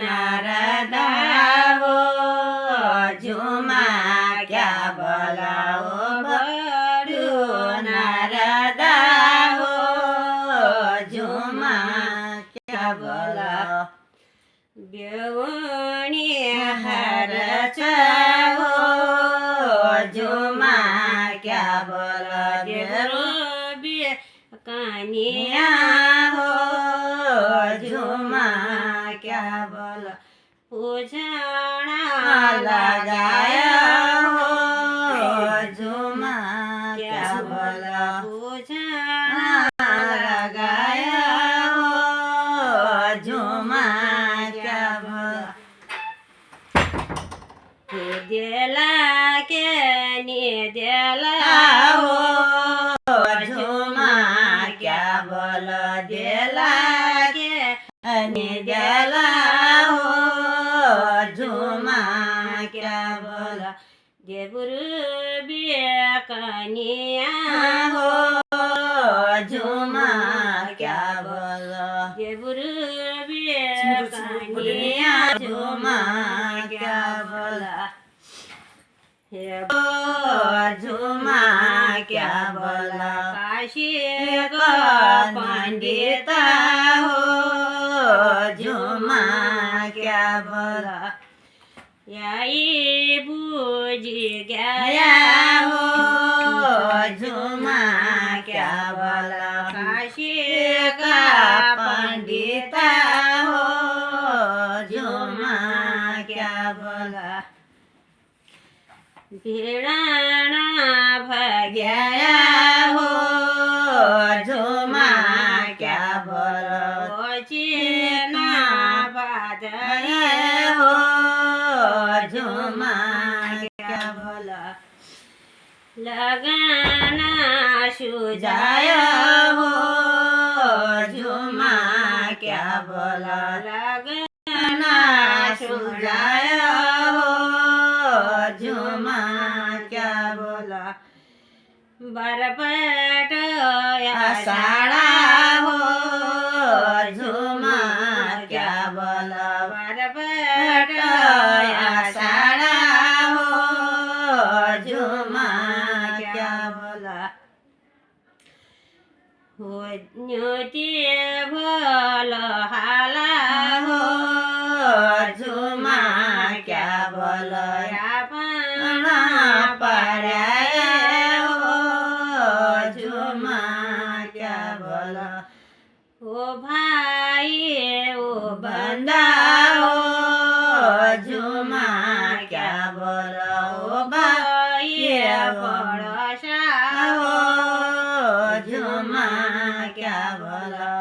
नारदा हो झुमा क्या बोलाओ बड़ू नारदा हो झुमा क्या बोलाओ बेवणी हरच हो झुमा क्या बोला बे कनिया हो झुमा क्या बोला पूजना लगाया हो झुमा क्या बोला पूजना लगाया हो झुमा क्या बोला दिला के नी दिला हो झुमा क्या बोला दिला के नी दिला हो झुमा क्या बोला देवरु कनिया हो झुमा क्या बोला देवरु कनिया झुमा क्या बोला झुमा क्या बोला काशी का पंडित हो झुमा क्या बोला याई बूझी गया हो झुमा क्या बोला काशी का पंडित हो झुमा क्या बोला भिड़ाना भगया हो झुमा क्या बोला चीना बाधया हो झुमा क्या बोला लगाना सुजाया हो झुमा क्या बोला लगाना सुजाया हो झुमा क्या बोला बरपट आषाढ़ा हो झुमा क्या बोला बरपट आषाढ़ा हो झुमा क्या बोला हो न्योती बोलो हाला हो झुमा क्या बोला पड़ाया हो झुमा क्या बोला ओ भाई ओ बंदा हो झुमा क्या बोला ओ भाई पड़ोसा हो झुमा क्या बोला